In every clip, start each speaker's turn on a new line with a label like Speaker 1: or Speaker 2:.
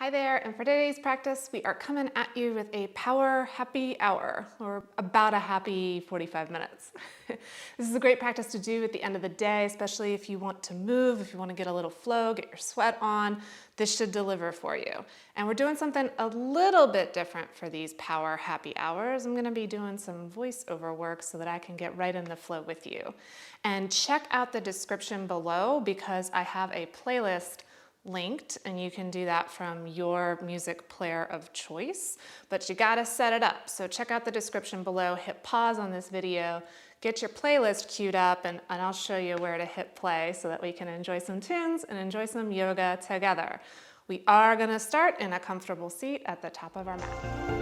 Speaker 1: Hi there, and for today's practice, we are coming at you with a power happy hour, or about a happy 45 minutes. This is a great practice to do at the end of the day, especially if you want to move, if you want to get a little flow, get your sweat on. This should deliver for you. And we're doing something a little bit different for these power happy hours. I'm going to be doing some voiceover work so that I can get right in the flow with you. And check out the description below because I have a playlist linked, and you can do that from your music player of choice, but you gotta set it up. So check out the description below, hit pause on this video, get your playlist queued up, and I'll show you where to hit play so that we can enjoy some tunes and enjoy some yoga together. We are gonna start in a comfortable seat at the top of our mat.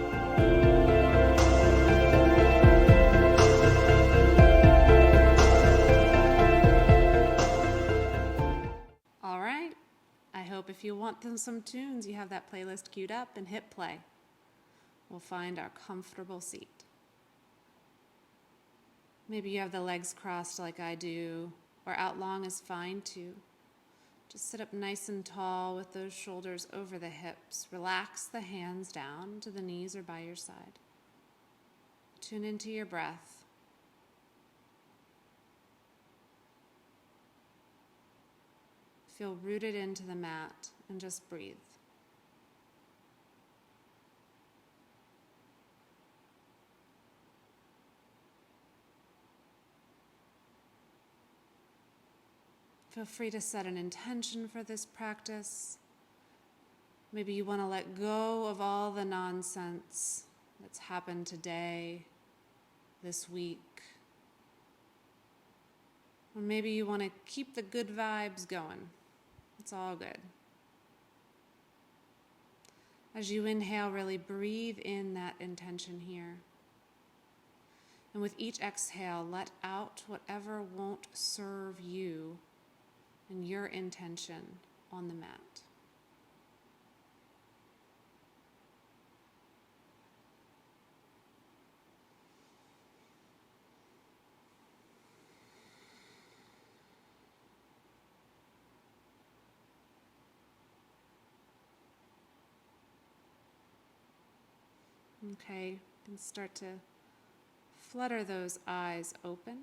Speaker 1: If you want some tunes, you have that playlist queued up and hit play. We'll find our comfortable seat. Maybe you have the legs crossed like I do, or out long is fine too. Just sit up nice and tall with those shoulders over the hips. Relax the hands down to the knees or by your side. Tune into your breath. Feel rooted into the mat and just breathe. Feel free to set an intention for this practice. Maybe you want to let go of all the nonsense that's happened today, this week. Or maybe you want to keep the good vibes going. It's all good. As you inhale, really breathe in that intention here. And with each exhale, let out whatever won't serve you and your intention on the mat. Okay, and start to flutter those eyes open.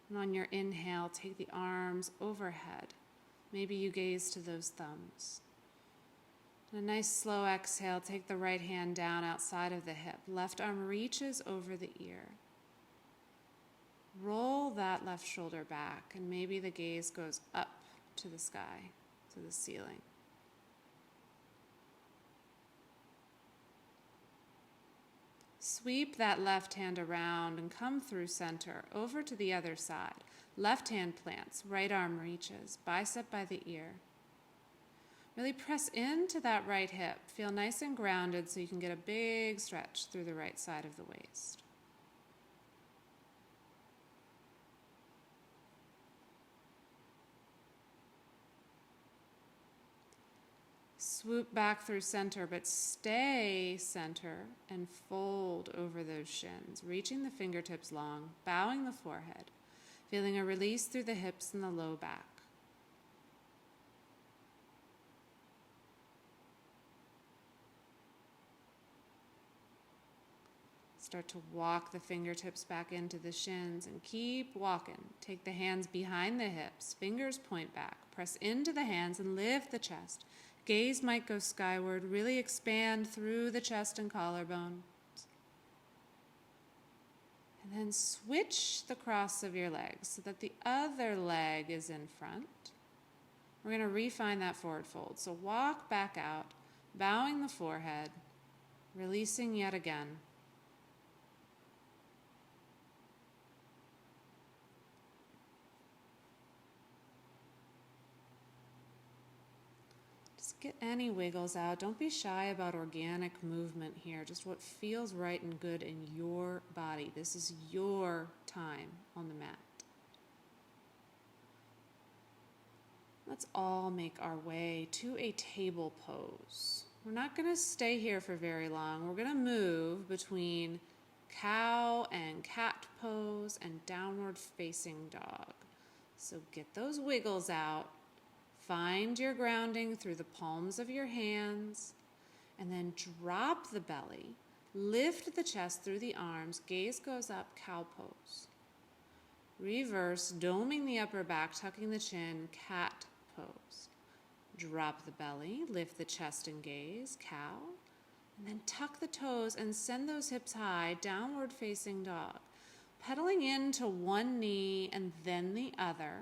Speaker 1: And on your inhale, take the arms overhead. Maybe you gaze to those thumbs. And a nice slow exhale, take the right hand down outside of the hip. Left arm reaches over the ear. Roll that left shoulder back, and maybe the gaze goes up to the sky, to the ceiling. Sweep that left hand around and come through center, over to the other side. Left hand plants, right arm reaches, bicep by the ear. Really press into that right hip. Feel nice and grounded so you can get a big stretch through the right side of the waist. Swoop back through center, but stay center and fold over those shins, reaching the fingertips long, bowing the forehead, feeling a release through the hips and the low back. Start to walk the fingertips back into the shins and keep walking. Take the hands behind the hips, fingers point back, press into the hands and lift the chest. Gaze might go skyward, really expand through the chest and collarbone. And then switch the cross of your legs so that the other leg is in front. We're going to refine that forward fold. So walk back out, bowing the forehead, releasing yet again. Get any wiggles out. Don't be shy about organic movement here. Just what feels right and good in your body. This is your time on the mat. Let's all make our way to a table pose. We're not going to stay here for very long. We're going to move between cow and cat pose and downward facing dog. So get those wiggles out.
Speaker 2: Find your grounding through the palms of your hands, and then drop the belly. Lift the chest through the arms. Gaze goes up, cow pose. Reverse, doming the upper back, tucking the chin, cat pose. Drop the belly, lift the chest and gaze, cow. And then tuck the toes and send those hips high, downward facing dog. Pedaling into one knee and then the other,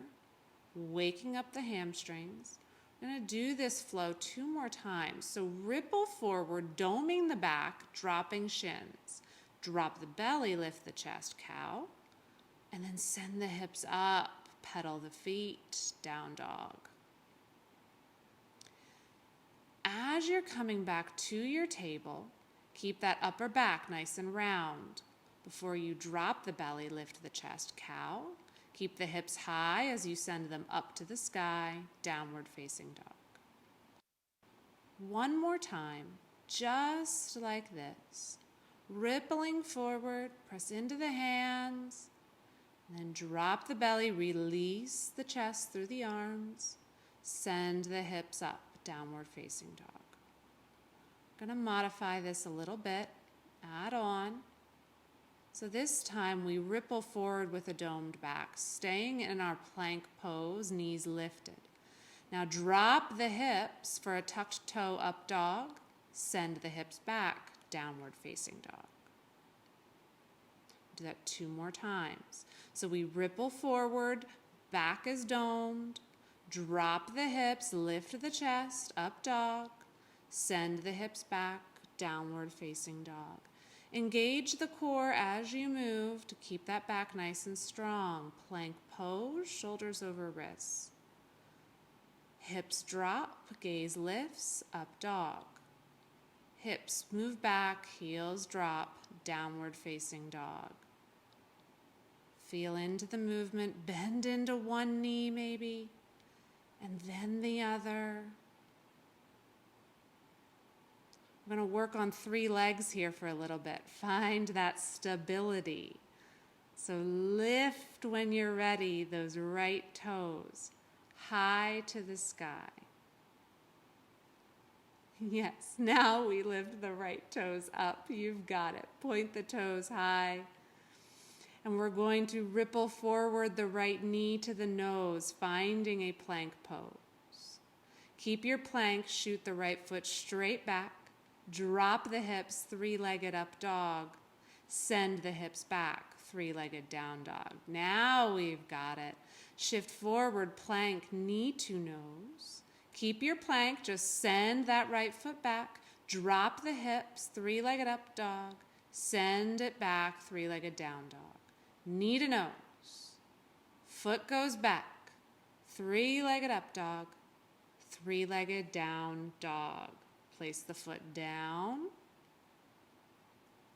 Speaker 2: waking up the hamstrings. I'm going to do this flow 2 more times. So ripple forward, doming the back, dropping shins. Drop the belly, lift the chest, cow. And then send the hips up, pedal the feet, down dog. As you're coming back to your table, keep that upper back nice and round. Before you drop the belly, lift the chest, cow. Keep the hips high as you send them up to the sky, downward facing dog. One more time, just like this. Rippling forward, press into the hands, and then drop the belly, release the chest through the arms, send the hips up, downward facing dog. I'm going to modify this a little bit, add on. So this time we ripple forward with a domed back, staying in our plank pose, knees lifted. Now drop the hips for a tucked toe up dog, send the hips back, downward facing dog. Do that 2 more times. So we ripple forward, back is domed, drop the hips, lift the chest, up dog, send the hips back, downward facing dog. Engage the core as you move to keep that back nice and strong. Plank pose, shoulders over wrists. Hips drop, gaze lifts, up dog. Hips move back, heels drop, downward facing dog. Feel into the movement, bend into one knee maybe, and then the other. We're going to work on 3 legs here for a little bit. Find that stability. So lift when you're ready, those right toes high to the sky. Yes, now we lift the right toes up. You've got it. Point the toes high. And we're going to ripple forward the right knee to the nose, finding a plank pose. Keep your plank, shoot the right foot straight back. Drop the hips, 3-legged up dog. Send the hips back, 3-legged down dog. Now we've got it. Shift forward, plank, knee to nose. Keep your plank, just send that right foot back. Drop the hips, 3-legged up dog. Send it back, 3-legged down dog. Knee to nose. Foot goes back, 3-legged up dog, 3-legged down dog. Place the foot down.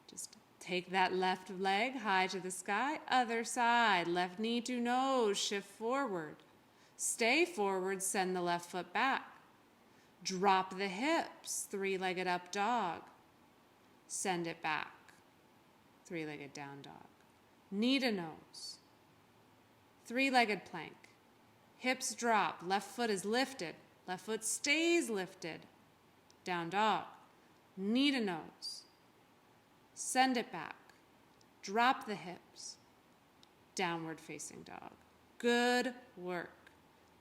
Speaker 2: Just take that left leg high to the sky. Other side, left knee to nose, shift forward. Stay forward, send the left foot back. Drop the hips, 3-legged up dog. Send it back, 3-legged down dog. Knee to nose. 3-legged plank. Hips drop, left foot is lifted. Left foot stays lifted. Down dog. Knee to nose. Send it back. Drop the hips. Downward facing dog. Good work.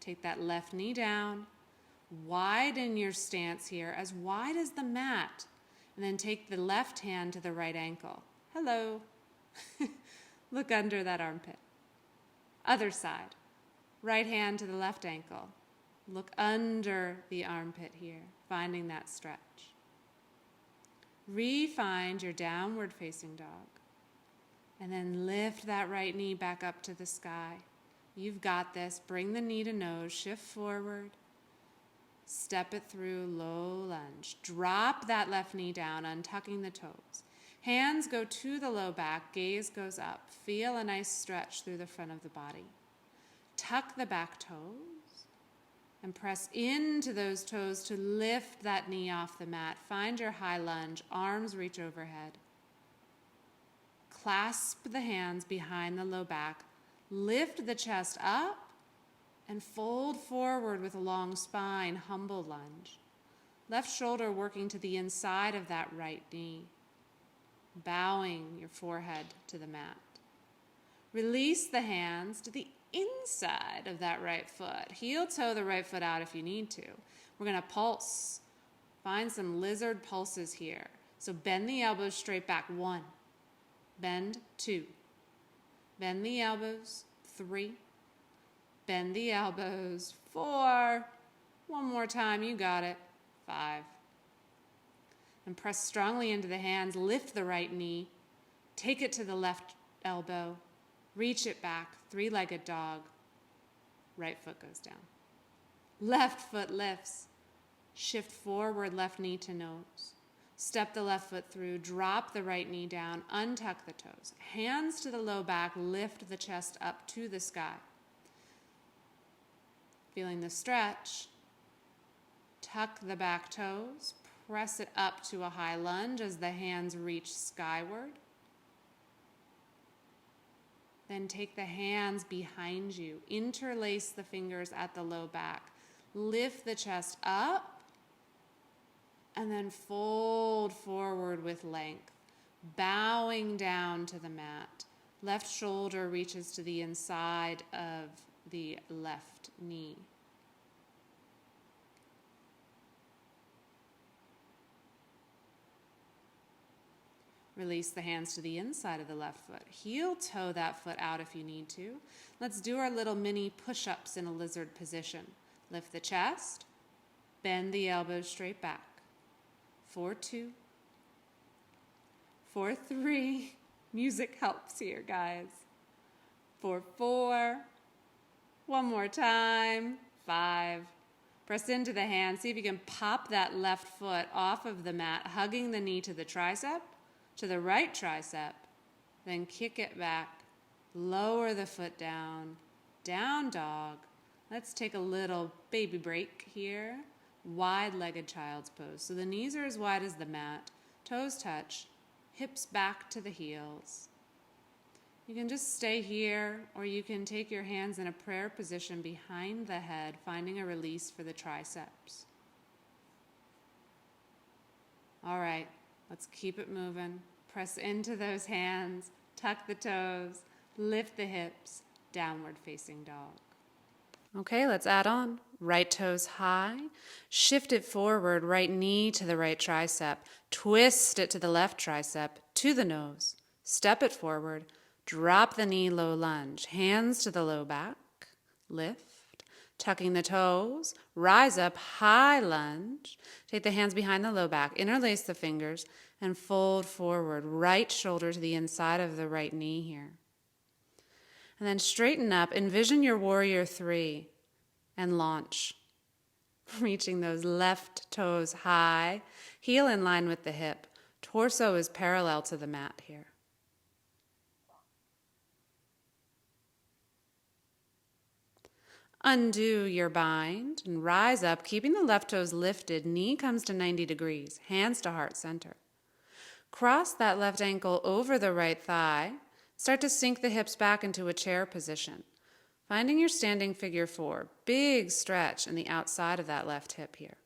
Speaker 2: Take that left knee down. Widen your stance here, as wide as the mat. And then take the left hand to the right ankle. Hello. Look under that armpit. Other side. Right hand to the left ankle. Look under the armpit here, finding that stretch. Re-find your downward facing dog. And then lift that right knee back up to the sky. You've got this. Bring the knee to nose, shift forward. Step it through, low lunge. Drop that left knee down, untucking the toes. Hands go to the low back, gaze goes up. Feel a nice stretch through the front of the body. Tuck the back toes and press into those toes to lift that knee off the mat. Find your high lunge, arms reach overhead. Clasp the hands behind the low back. Lift the chest up and fold forward with a long spine, humble lunge. Left shoulder working to the inside of that right knee, bowing your forehead to the mat. Release the hands to the inside of that right foot. Heel toe the right foot out if you need to. We're going to pulse. Find some lizard pulses here. So bend the elbows straight back. 1. Bend. 2. Bend the elbows. 3. Bend the elbows. 4. One more time. You got it. 5. And press strongly into the hands. Lift the right knee. Take it to the left elbow. Reach it back. 3-legged dog. Right foot goes down. Left foot lifts. Shift forward, left knee to nose. Step the left foot through. Drop the right knee down. Untuck the toes. Hands to the low back. Lift the chest up to the sky. Feeling the stretch. Tuck the back toes. Press it up to a high lunge as the hands reach skyward. Then take the hands behind you. Interlace the fingers at the low back. Lift the chest up. And then fold forward with length. Bowing down to the mat. Left shoulder reaches to the inside of the left knee. Release the hands to the inside of the left foot. Heel toe that foot out if you need to. Let's do our little mini push-ups in a lizard position. Lift the chest. Bend the elbows straight back. 4, 2. 4, 3. Music helps here, guys. 4, 4. One more time. 5. Press into the hand. See if you can pop that left foot off of the mat, hugging the knee to the tricep. To the right tricep, then kick it back, lower the foot down, down dog. Let's take a little baby break here, wide-legged child's pose. So the knees are as wide as the mat, toes touch, hips back to the heels. You can just stay here, or you can take your hands in a prayer position behind the head, finding a release for the triceps. All right. Let's keep it moving. Press into those hands, tuck the toes, lift the hips, downward facing dog. Okay, let's add on. Right toes high, shift it forward, right knee to the right tricep, twist it to the left tricep, to the nose, step it forward, drop the knee, low lunge, hands to the low back, lift. Tucking the toes, rise up, high lunge. Take the hands behind the low back, interlace the fingers, and fold forward. Right shoulder to the inside of the right knee here. And then straighten up. Envision your warrior 3 and launch. Reaching those left toes high, heel in line with the hip. Torso is parallel to the mat here. Undo your bind and rise up, keeping the left toes lifted. Knee comes to 90 degrees, hands to heart center. Cross that left ankle over the right thigh. Start to sink the hips back into a chair position. Finding your standing figure 4. Big stretch in the outside of that left hip here.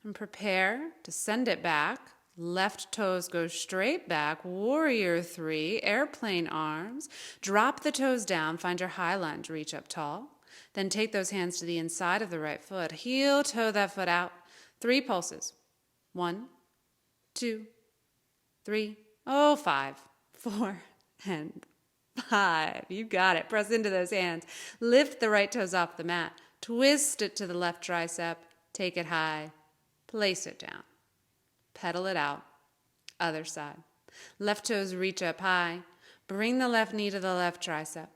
Speaker 2: And prepare to send it back. Left toes go straight back, warrior 3, airplane arms. Drop the toes down, find your high lunge, reach up tall. Then take those hands to the inside of the right foot. Heel toe that foot out. 3 pulses. 1, 2, 3, 5, 4, and 5. You got it. Press into those hands. Lift the right toes off the mat. Twist it to the left tricep. Take it high. Place it down. Pedal it out. Other side. Left toes reach up high. Bring the left knee to the left tricep.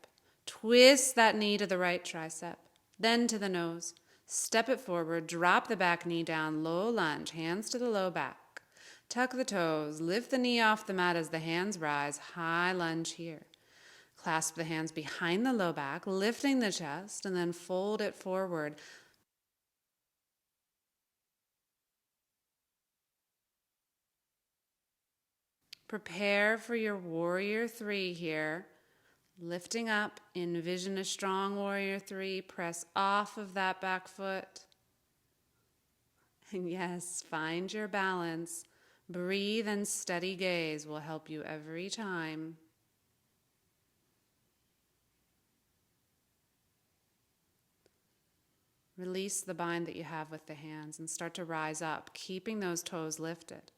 Speaker 2: Twist that knee to the right tricep. Then to the nose. Step it forward. Drop the back knee down. Low lunge. Hands to the low back. Tuck the toes. Lift the knee off the mat as the hands rise. High lunge here. Clasp the hands behind the low back, lifting the chest, and then fold it forward. Prepare for your warrior 3 here. Lifting up, envision a strong warrior 3. Press off of that back foot. And yes, find your balance. Breathe and steady gaze will help you every time. Release the bind that you have with the hands and start to rise up, keeping those toes lifted.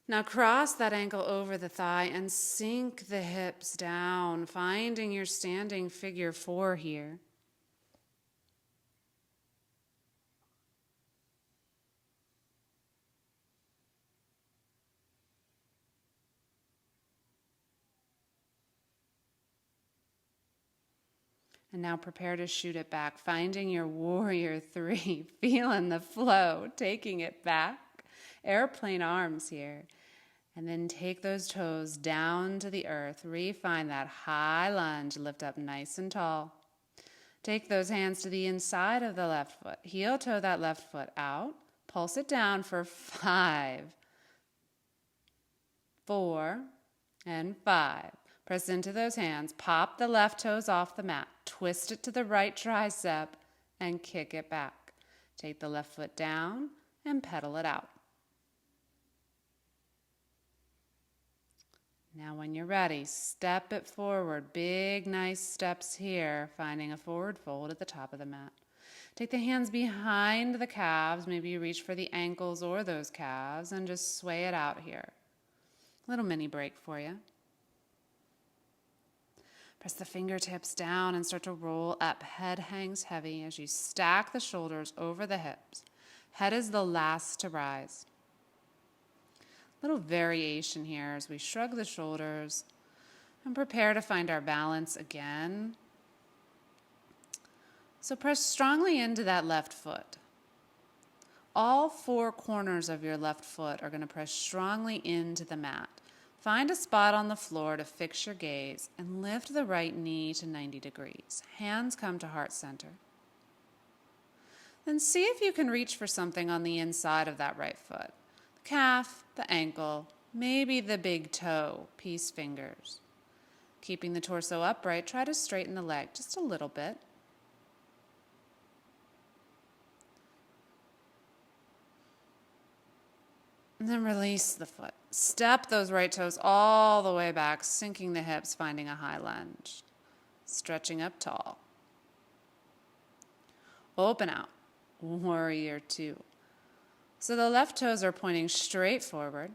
Speaker 2: Now cross that ankle over the thigh and sink the hips down, finding your standing figure 4 here. And now prepare to shoot it back, finding your warrior 3, feeling the flow, taking it back. Airplane arms here. And then take those toes down to the earth. Refine that high lunge. Lift up nice and tall. Take those hands to the inside of the left foot. Heel toe that left foot out. Pulse it down for 5, 4, and 5. Press into those hands. Pop the left toes off the mat. Twist it to the right tricep and kick it back. Take the left foot down and pedal it out. Now when you're ready, step it forward. Big, nice steps here, finding a forward fold at the top of the mat. Take the hands behind the calves. Maybe you reach for the ankles or those calves and just sway it out here. Little mini break for you. Press the fingertips down and start to roll up. Head hangs heavy as you stack the shoulders over the hips. Head is the last to rise. Little variation here as we shrug the shoulders and prepare to find our balance again. So press strongly into that left foot. All 4 corners of your left foot are going to press strongly into the mat. Find a spot on the floor to fix your gaze and lift the right knee to 90 degrees. Hands come to heart center. Then see if you can reach for something on the inside of that right foot. The calf, the ankle, maybe the big toe, peace fingers. Keeping the torso upright, try to straighten the leg just a little bit. And then release the foot. Step those right toes all the way back, sinking the hips, finding a high lunge. Stretching up tall. Open out. Warrior 2. So the left toes are pointing straight forward.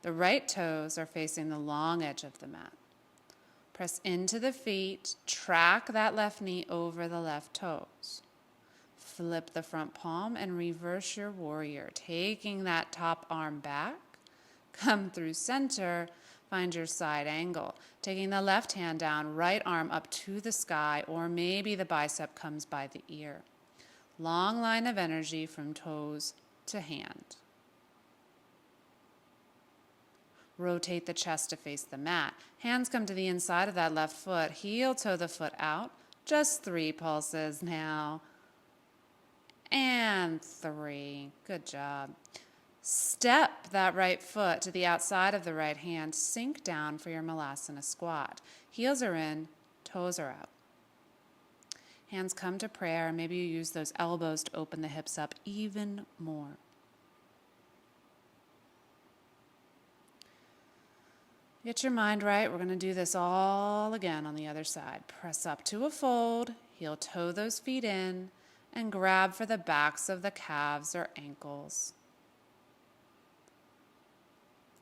Speaker 2: The right toes are facing the long edge of the mat. Press into the feet. Track that left knee over the left toes. Flip the front palm and reverse your warrior, taking that top arm back. Come through center, find your side angle. Taking the left hand down, right arm up to the sky, or maybe the bicep comes by the ear. Long line of energy from toes to hand. Rotate the chest to face the mat. Hands come to the inside of that left foot. Heel toe the foot out. Just 3 pulses now. And 3. Good job. Step that right foot to the outside of the right hand. Sink down for your Malasana squat. Heels are in, toes are out. Hands come to prayer. Maybe you use those elbows to open the hips up even more. Get your mind right. We're going to do this all again on the other side. Press up to a fold. Heel toe those feet in. And grab for the backs of the calves or ankles.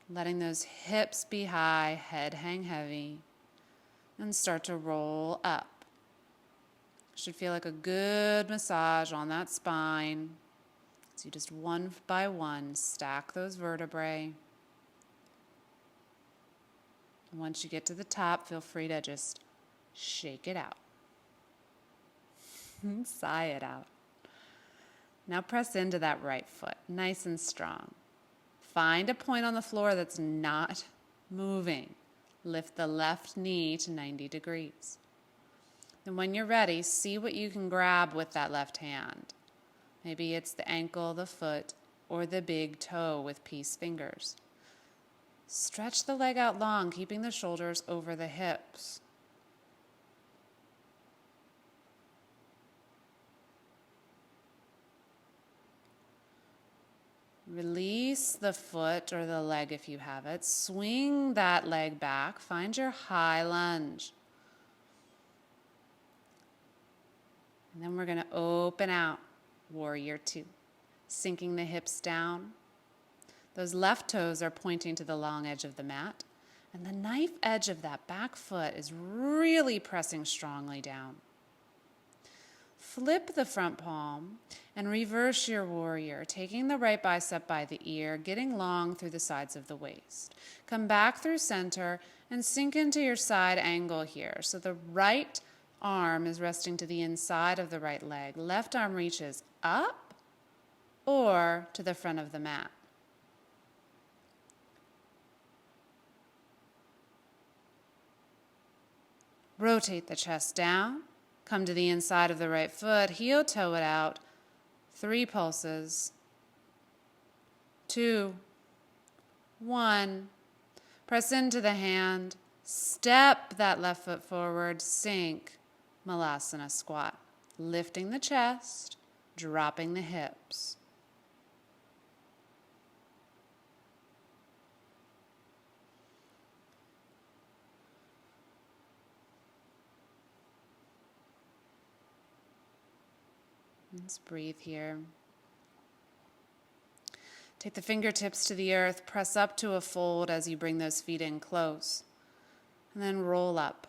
Speaker 2: Letting those hips be high, head hang heavy, and start to roll up. Should feel like a good massage on that spine. So you just one by one stack those vertebrae. And once you get to the top, feel free to just shake it out. Sigh it out. Now press into that right foot, nice and strong. Find a point on the floor that's not moving. Lift the left knee to 90 degrees. Then when you're ready, see what you can grab with that left hand. Maybe it's the ankle, the foot, or the big toe with peace fingers. Stretch the leg out long, keeping the shoulders over the hips. Release the foot or the leg if you have it. Swing that leg back. Find your high lunge. And then we're going to open out, warrior two. Sinking the hips down. Those left toes are pointing to the long edge of the mat. And the knife edge of that back foot is really pressing strongly down. Flip the front palm and reverse your warrior, taking the right bicep by the ear, getting long through the sides of the waist. Come back through center and sink into your side angle here. So the right arm is resting to the inside of the right leg. Left arm reaches up or to the front of the mat. Rotate the chest down. Come to the inside of the right foot, heel toe it out. 3 pulses. 2, 1. Press into the hand. Step that left foot forward. Sink. Malasana squat. Lifting the chest, dropping the hips. Let's breathe here. Take the fingertips to the earth, press up to a fold as you bring those feet in close, and then roll up.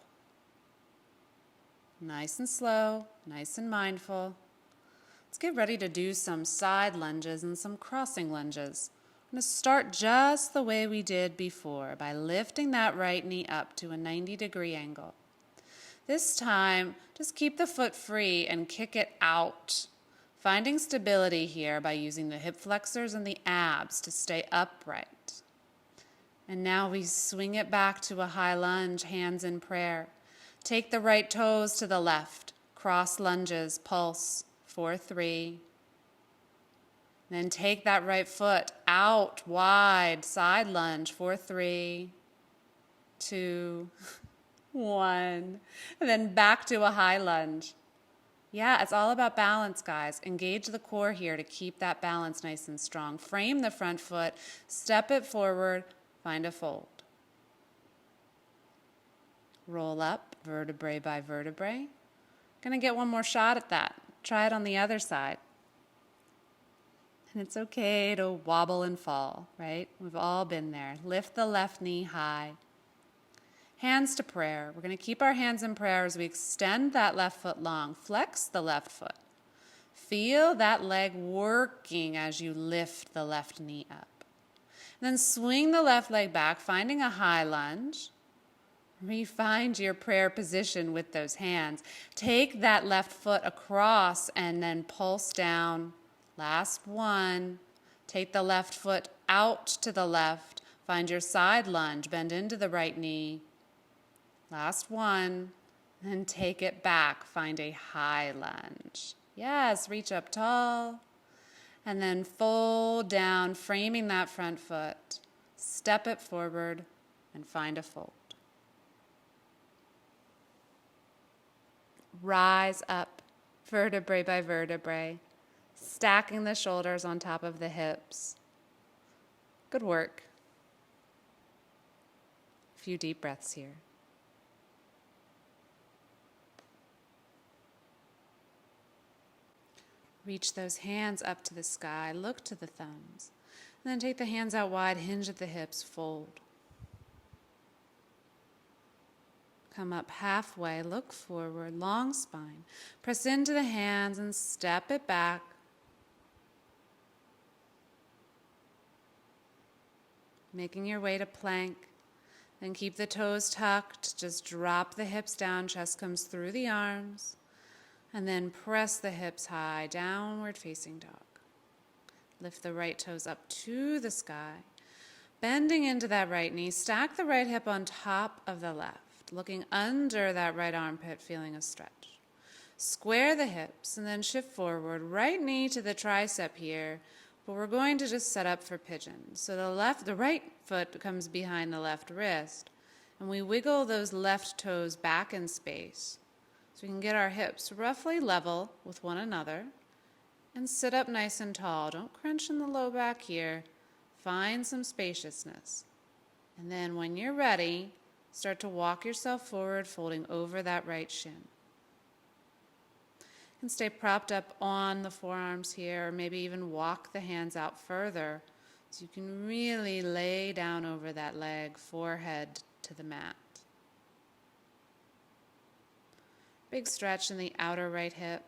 Speaker 2: Nice and slow, nice and mindful. Let's get ready to do some side lunges and some crossing lunges. I'm going to start just the way we did before by lifting that right knee up to a 90-degree angle. This time, just keep the foot free and kick it out. Finding stability here by using the hip flexors and the abs to stay upright. And now we swing it back to a high lunge, hands in prayer. Take the right toes to the left, cross lunges, pulse, 4, 3. Then take that right foot out, wide, side lunge, 4, 3, 2, 1. And then back to a high lunge. Yeah, it's all about balance, guys. Engage the core here to keep that balance nice and strong. Frame the front foot, step it forward, find a fold. Roll up, vertebrae by vertebrae. Gonna get one more shot at that. Try it on the other side. And it's okay to wobble and fall, right? We've all been there. Lift the left knee high. Hands to prayer. We're going to keep our hands in prayer as we extend that left foot long. Flex the left foot. Feel that leg working as you lift the left knee up. And then swing the left leg back, finding a high lunge. Refind your prayer position with those hands. Take that left foot across and then pulse down. Last one. Take the left foot out to the left. Find your side lunge. Bend into the right knee. Last one, and take it back. Find a high lunge. Yes, reach up tall, and then fold down, framing that front foot. Step it forward, and find a fold. Rise up, vertebrae by vertebrae, stacking the shoulders on top of the hips. Good work. A few deep breaths here. Reach those hands up to the sky, look to the thumbs. And then take the hands out wide, hinge at the hips, fold. Come up halfway, look forward, long spine. Press into the hands and step it back. Making your way to plank. Then keep the toes tucked, just drop the hips down, chest comes through the arms. And then press the hips high, downward facing dog. Lift the right toes up to the sky. Bending into that right knee, stack the right hip on top of the left, looking under that right armpit, feeling a stretch. Square the hips and then shift forward, right knee to the tricep here. But we're going to just set up for pigeon. So the right foot comes behind the left wrist, and we wiggle those left toes back in space so we can get our hips roughly level with one another and sit up nice and tall. Don't crunch in the low back here. Find some spaciousness. And then when you're ready, start to walk yourself forward, folding over that right shin. And stay propped up on the forearms here, or maybe even walk the hands out further so you can really lay down over that leg, forehead to the mat. Big stretch in the outer right hip.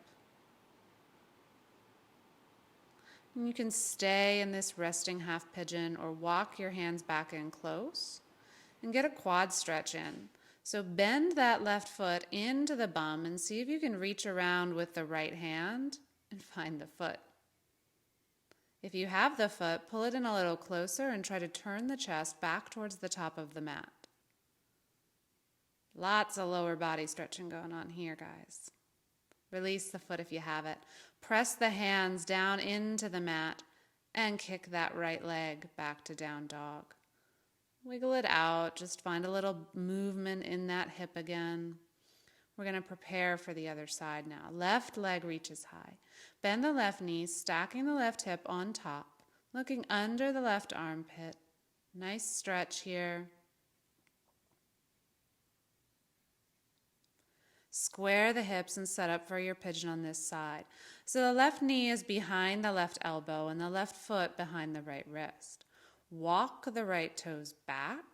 Speaker 2: And you can stay in this resting half pigeon or walk your hands back in close and get a quad stretch in. So bend that left foot into the bum and see if you can reach around with the right hand and find the foot. If you have the foot, pull it in a little closer and try to turn the chest back towards the top of the mat. Lots of lower body stretching going on here, guys. Release the foot if you have it. Press the hands down into the mat and kick that right leg back to down dog. Wiggle it out. Just find a little movement in that hip again. We're going to prepare for the other side now. Left leg reaches high. Bend the left knee, stacking the left hip on top, looking under the left armpit. Nice stretch here. Square the hips and set up for your pigeon on this side. So the left knee is behind the left elbow and the left foot behind the right wrist. Walk the right toes back.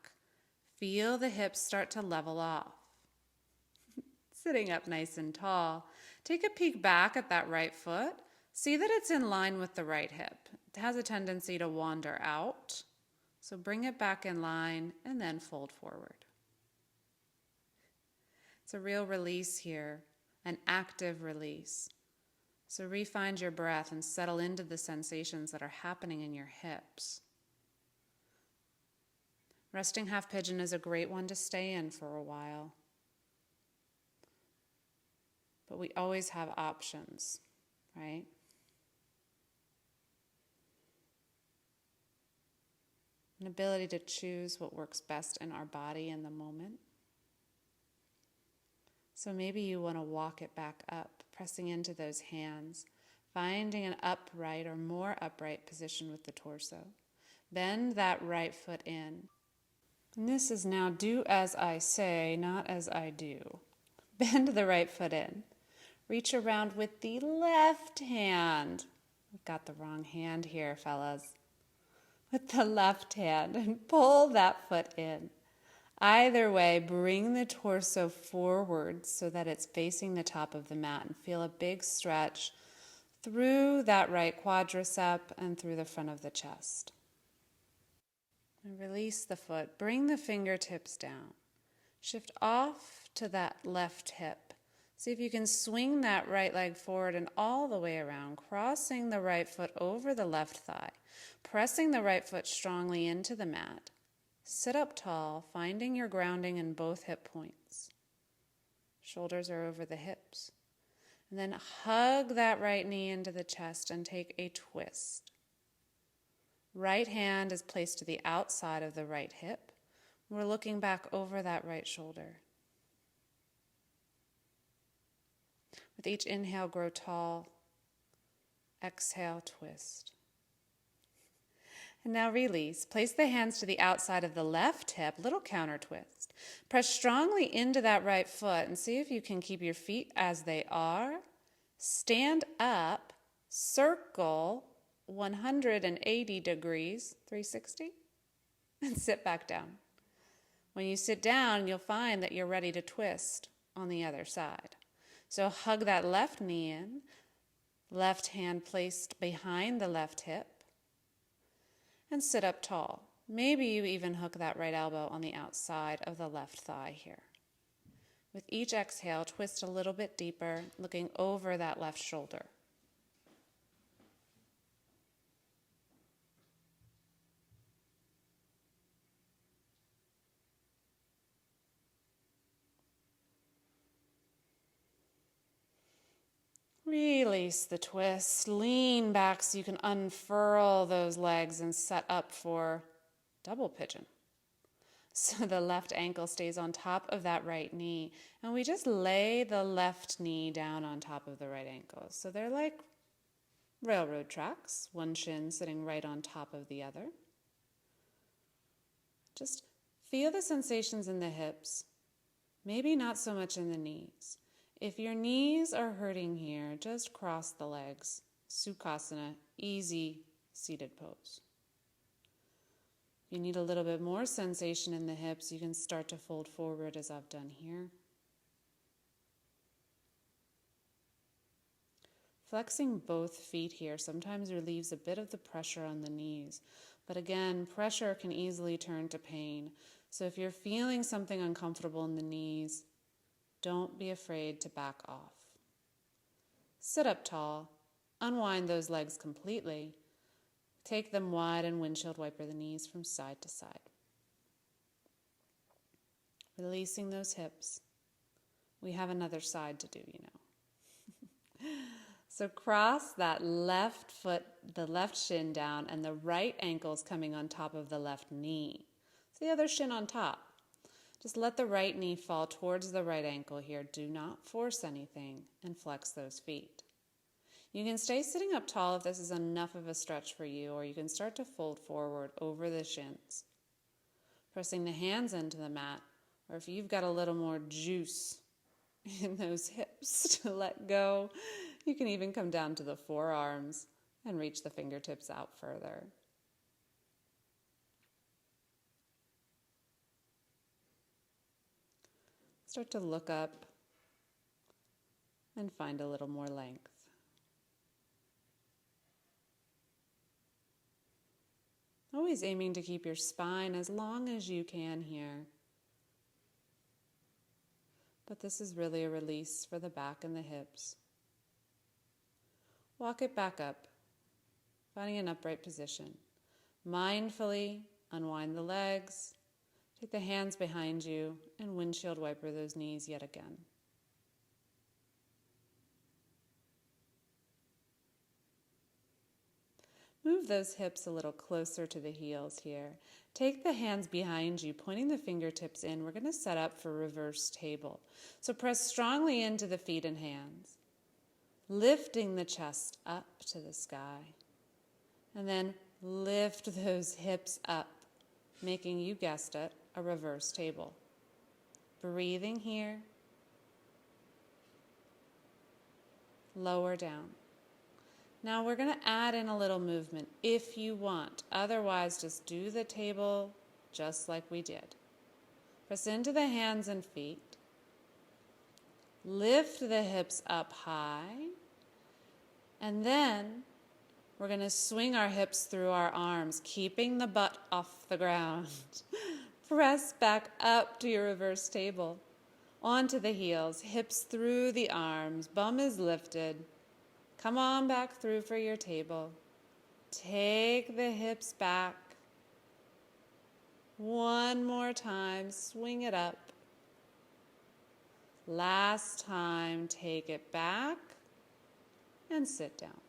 Speaker 2: Feel the hips start to level off. Sitting up nice and tall. Take a peek back at that right foot. See that it's in line with the right hip. It has a tendency to wander out. So bring it back in line and then fold forward. It's a real release here, an active release. So re-find your breath and settle into the sensations that are happening in your hips. Resting half pigeon is a great one to stay in for a while. But we always have options, right? An ability to choose what works best in our body in the moment. So maybe you want to walk it back up, pressing into those hands, finding an upright or more upright position with the torso. Bend that right foot in. And this is now do as I say, not as I do. Bend the right foot in. Reach around with the left hand. We've got the wrong hand here, fellas. With the left hand and pull that foot in. Either way, bring the torso forward so that it's facing the top of the mat and feel a big stretch through that right quadricep and through the front of the chest. And release the foot. Bring the fingertips down. Shift off to that left hip. See if you can swing that right leg forward and all the way around, crossing the right foot over the left thigh, pressing the right foot strongly into the mat. Sit up tall, finding your grounding in both hip points. Shoulders are over the hips. And then hug that right knee into the chest and take a twist. Right hand is placed to the outside of the right hip. We're looking back over that right shoulder. With each inhale, grow tall. Exhale, twist. And now release. Place the hands to the outside of the left hip, little counter twist. Press strongly into that right foot and see if you can keep your feet as they are. Stand up, circle 180 degrees, 360, and sit back down. When you sit down, you'll find that you're ready to twist on the other side. So hug that left knee in, left hand placed behind the left hip, and sit up tall. Maybe you even hook that right elbow on the outside of the left thigh here. With each exhale, twist a little bit deeper, looking over that left shoulder. Release the twist. Lean back so you can unfurl those legs and set up for double pigeon. So the left ankle stays on top of that right knee. And we just lay the left knee down on top of the right ankle. So they're like railroad tracks, one shin sitting right on top of the other. Just feel the sensations in the hips, maybe not so much in the knees. If your knees are hurting here, just cross the legs. Sukhasana, easy seated pose. If you need a little bit more sensation in the hips, you can start to fold forward as I've done here. Flexing both feet here sometimes relieves a bit of the pressure on the knees. But again, pressure can easily turn to pain. So if you're feeling something uncomfortable in the knees, don't be afraid to back off. Sit up tall, unwind those legs completely. Take them wide and windshield wiper the knees from side to side. Releasing those hips. We have another side to do, you know. So cross that left foot, the left shin down, and the right ankle's coming on top of the left knee. So the other shin on top. Just let the right knee fall towards the right ankle here. Do not force anything and flex those feet. You can stay sitting up tall if this is enough of a stretch for you, or you can start to fold forward over the shins. Pressing the hands into the mat, or if you've got a little more juice in those hips to let go, you can even come down to the forearms and reach the fingertips out further. Start to look up and find a little more length. Always aiming to keep your spine as long as you can here. But this is really a release for the back and the hips. Walk it back up, finding an upright position. Mindfully unwind the legs. Take the hands behind you and windshield wiper those knees yet again. Move those hips a little closer to the heels here. Take the hands behind you, pointing the fingertips in. We're going to set up for reverse table. So press strongly into the feet and hands, lifting the chest up to the sky. And then lift those hips up, making, you guessed it, a reverse table. Breathing here. Lower down. Now we're going to add in a little movement if you want. Otherwise, just do the table just like we did. Press into the hands and feet. Lift the hips up high. And then we're going to swing our hips through our arms, keeping the butt off the ground. Press back up to your reverse table. Onto the heels, hips through the arms, bum is lifted. Come on back through for your table. Take the hips back. One more time, swing it up. Last time, take it back and sit down.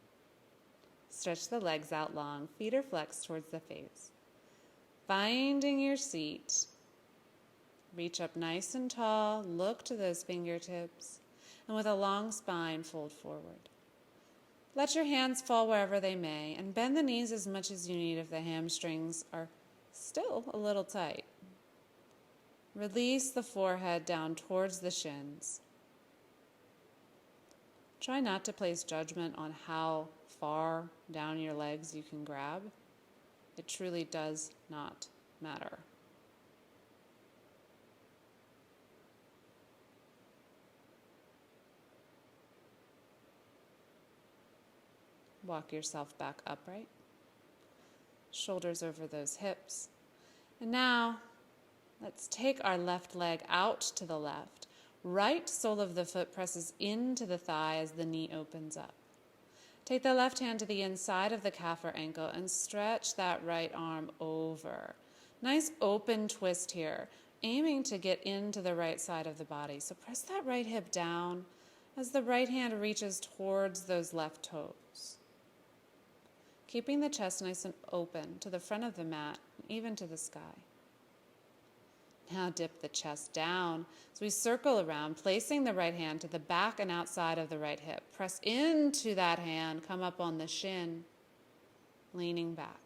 Speaker 2: Stretch the legs out long, feet are flexed towards the face. Finding your seat. Reach up nice and tall, look to those fingertips, and with a long spine, fold forward. Let your hands fall wherever they may, and bend the knees as much as you need if the hamstrings are still a little tight. Release the forehead down towards the shins. Try not to place judgment on how far down your legs you can grab. It truly does not matter. Walk yourself back upright. Shoulders over those hips. And now, let's take our left leg out to the left. Right sole of the foot presses into the thigh as the knee opens up. Take the left hand to the inside of the calf or ankle and stretch that right arm over. Nice open twist here, aiming to get into the right side of the body. So press that right hip down as the right hand reaches towards those left toes. Keeping the chest nice and open to the front of the mat, even to the sky. Now dip the chest down as we circle around, placing the right hand to the back and outside of the right hip. Press into that hand, come up on the shin, leaning back.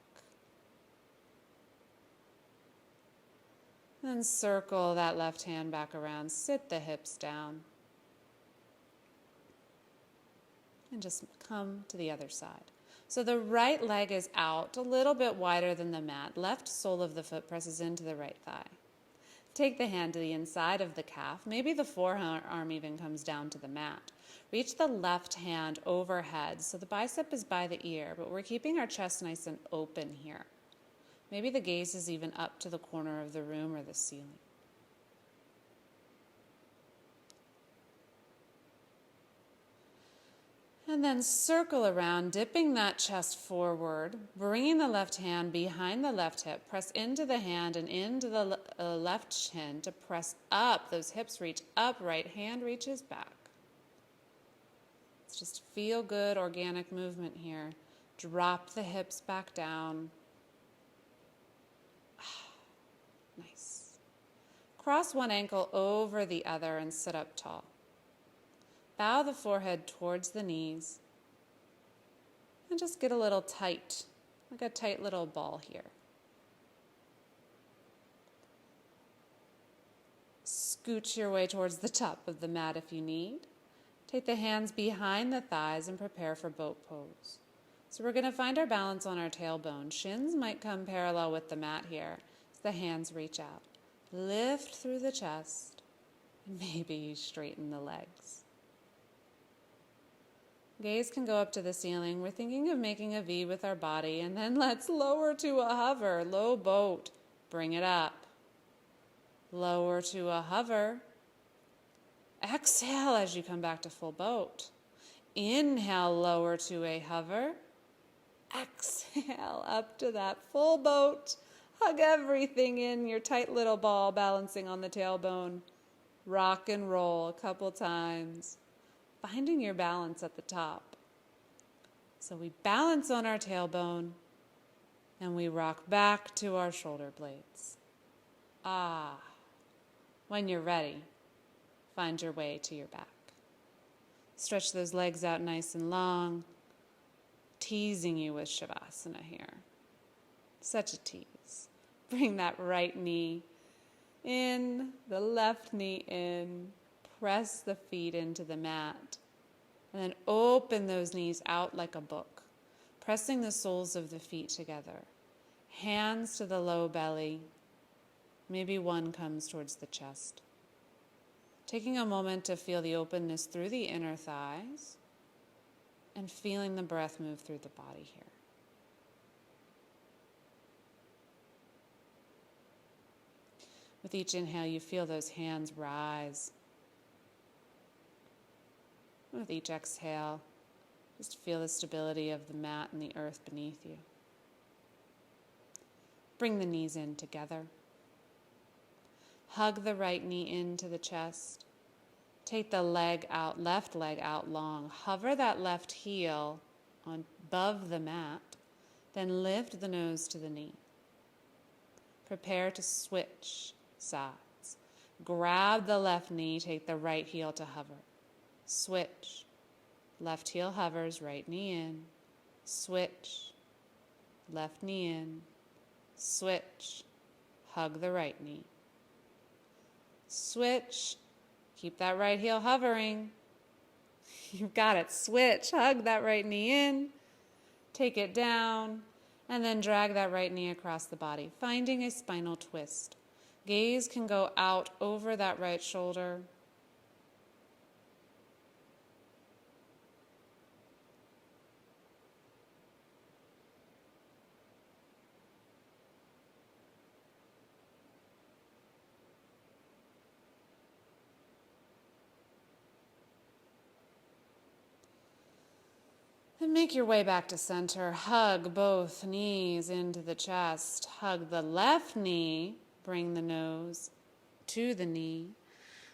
Speaker 2: Then circle that left hand back around, sit the hips down. And just come to the other side. So the right leg is out, a little bit wider than the mat. Left sole of the foot presses into the right thigh. Take the hand to the inside of the calf. Maybe the forearm even comes down to the mat. Reach the left hand overhead so the bicep is by the ear, but we're keeping our chest nice and open here. Maybe the gaze is even up to the corner of the room or the ceiling. And then circle around, dipping that chest forward, bringing the left hand behind the left hip. Press into the hand and into the left shin to press up. Those hips reach up, right hand reaches back. Let's just feel good, organic movement here. Drop the hips back down. Nice. Cross one ankle over the other and sit up tall. Bow the forehead towards the knees and just get a little tight, like a tight little ball here. Scooch your way towards the top of the mat if you need. Take the hands behind the thighs and prepare for boat pose. So we're going to find our balance on our tailbone. Shins might come parallel with the mat here as the hands reach out. Lift through the chest and maybe you straighten the legs. Gaze can go up to the ceiling. We're thinking of making a V with our body, and then let's lower to a hover, low boat. Bring it up. Lower to a hover. Exhale as you come back to full boat. Inhale, lower to a hover. Exhale up to that full boat. Hug everything in, your tight little ball balancing on the tailbone. Rock and roll a couple times. Finding your balance at the top. So we balance on our tailbone and we rock back to our shoulder blades. When you're ready, find your way to your back. Stretch those legs out nice and long, teasing you with Shavasana here. Such a tease. Bring that right knee in, the left knee in. Press the feet into the mat and then open those knees out like a book, pressing the soles of the feet together. Hands to the low belly. Maybe one comes towards the chest. Taking a moment to feel the openness through the inner thighs and feeling the breath move through the body here. With each inhale, you feel those hands rise. With each exhale, just feel the stability of the mat and the earth beneath you. Bring the knees in together. Hug the right knee into the chest. Take the leg out, left leg out long. Hover that left heel above the mat. Then lift the nose to the knee. Prepare to switch sides. Grab the left knee, take the right heel to hover. Switch. Left heel hovers, right knee in. Switch. Left knee in. Switch. Hug the right knee. Switch. Keep that right heel hovering. You've got it. Switch. Hug that right knee in. Take it down. And then drag that right knee across the body, finding a spinal twist. Gaze can go out over that right shoulder. And make your way back to center. Hug both knees into the chest. Hug the left knee. Bring the nose to the knee.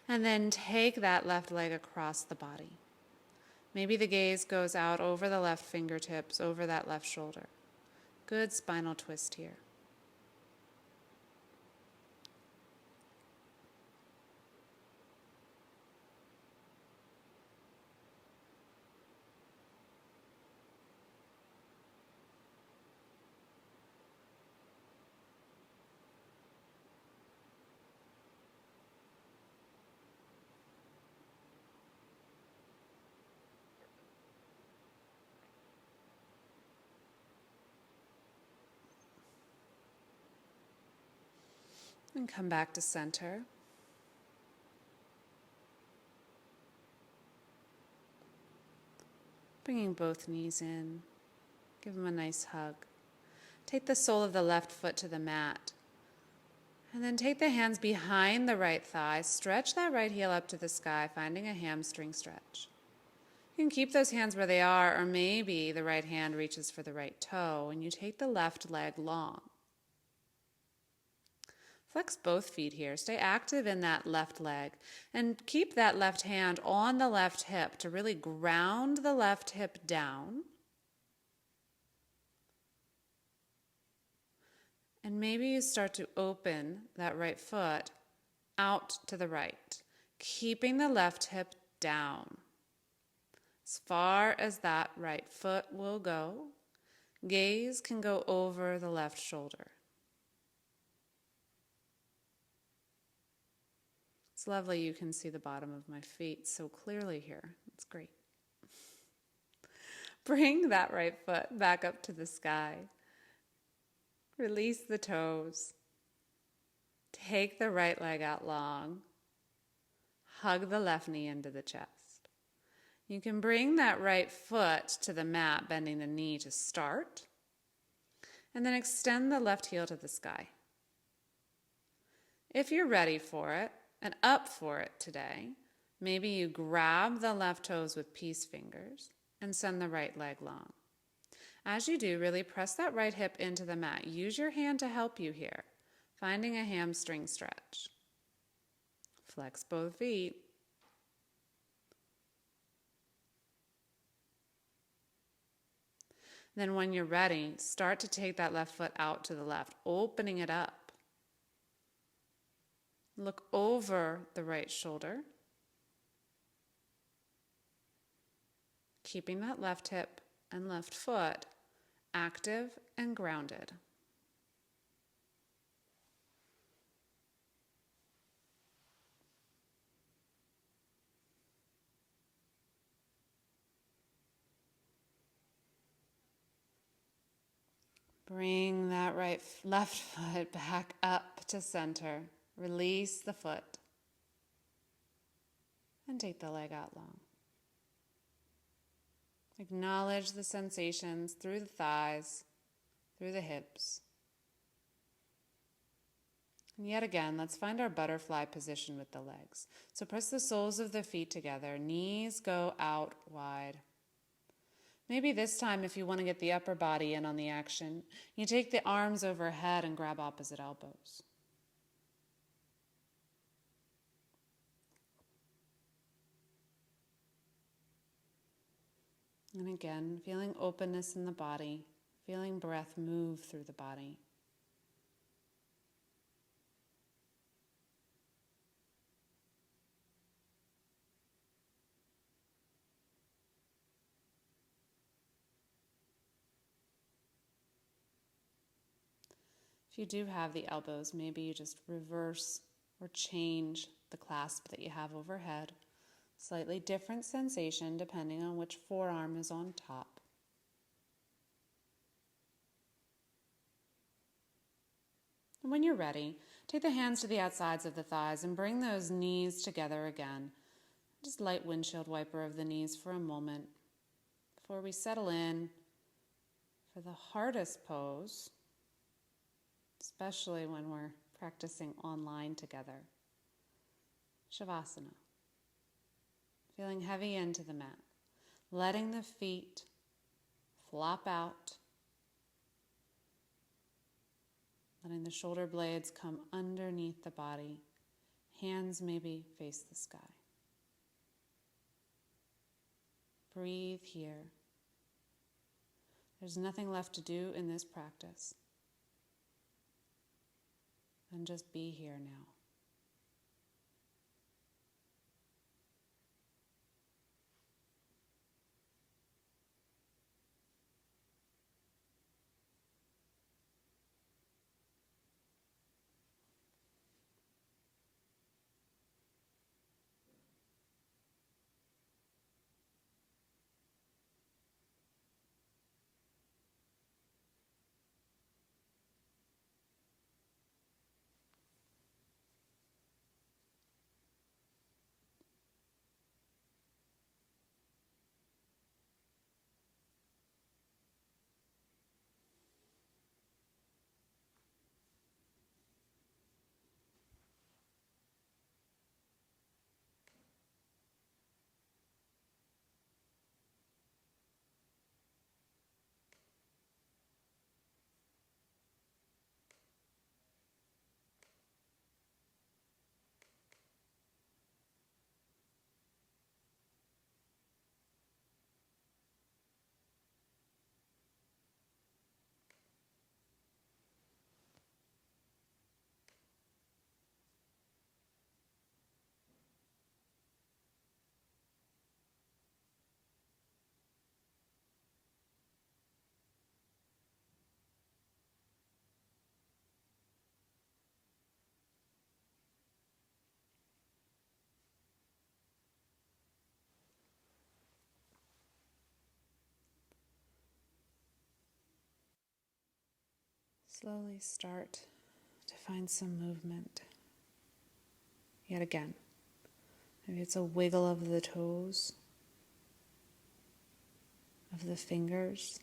Speaker 2: And then take that left leg across the body. Maybe the gaze goes out over the left fingertips, over that left shoulder. Good spinal twist here. And come back to center. Bringing both knees in. Give them a nice hug. Take the sole of the left foot to the mat. And then take the hands behind the right thigh. Stretch that right heel up to the sky, finding a hamstring stretch. You can keep those hands where they are, or maybe the right hand reaches for the right toe, and you take the left leg long. Flex both feet here. Stay active in that left leg and keep that left hand on the left hip to really ground the left hip down. And maybe you start to open that right foot out to the right, keeping the left hip down. As far as that right foot will go, gaze can go over the left shoulder. It's lovely you can see the bottom of my feet so clearly here. It's great. Bring that right foot back up to the sky. Release the toes. Take the right leg out long. Hug the left knee into the chest. You can bring that right foot to the mat, bending the knee to start. And then extend the left heel to the sky. If you're ready for it, and up for it today, maybe you grab the left toes with peace fingers and send the right leg long. As you do, really press that right hip into the mat. Use your hand to help you here, finding a hamstring stretch. Flex both feet. Then when you're ready, start to take that left foot out to the left, opening it up. Look over the right shoulder, keeping that left hip and left foot active and grounded. Bring that left foot back up to center. Release the foot and take the leg out long. Acknowledge the sensations through the thighs, through the hips. And yet again, let's find our butterfly position with the legs. So press the soles of the feet together, knees go out wide. Maybe this time, if you want to get the upper body in on the action, you take the arms overhead and grab opposite elbows. And again, feeling openness in the body, feeling breath move through the body. If you do have the elbows, maybe you just reverse or change the clasp that you have overhead. Slightly different sensation depending on which forearm is on top. And when you're ready, take the hands to the outsides of the thighs and bring those knees together again. Just light windshield wiper of the knees for a moment before we settle in for the hardest pose, especially when we're practicing online together. Shavasana. Feeling heavy into the mat, letting the feet flop out, letting the shoulder blades come underneath the body, hands maybe face the sky. Breathe here. There's nothing left to do in this practice. And just be here now. Slowly start to find some movement. Yet again, maybe it's a wiggle of the toes, of the fingers,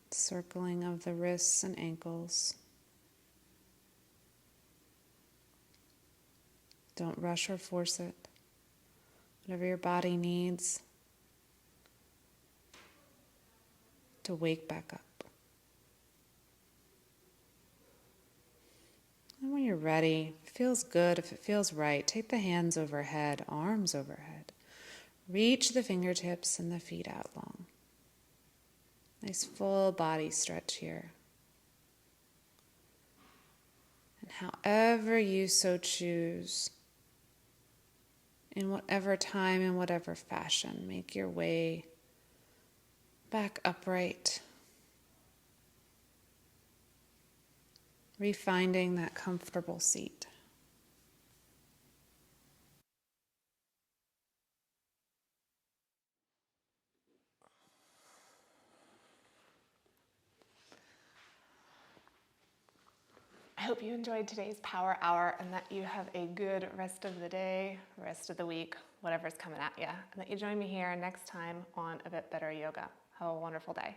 Speaker 2: circling of the wrists and ankles. Don't rush or force it. Whatever your body needs to wake back up. And when you're ready, if it feels good, if it feels right, take the hands overhead, arms overhead. Reach the fingertips and the feet out long. Nice full body stretch here. And however you so choose, in whatever time, in whatever fashion, make your way back upright. Refinding that comfortable seat.
Speaker 1: I hope you enjoyed today's Power Hour and that you have a good rest of the day, rest of the week, whatever's coming at you. And that you join me here next time on A Bit Better Yoga. Have a wonderful day.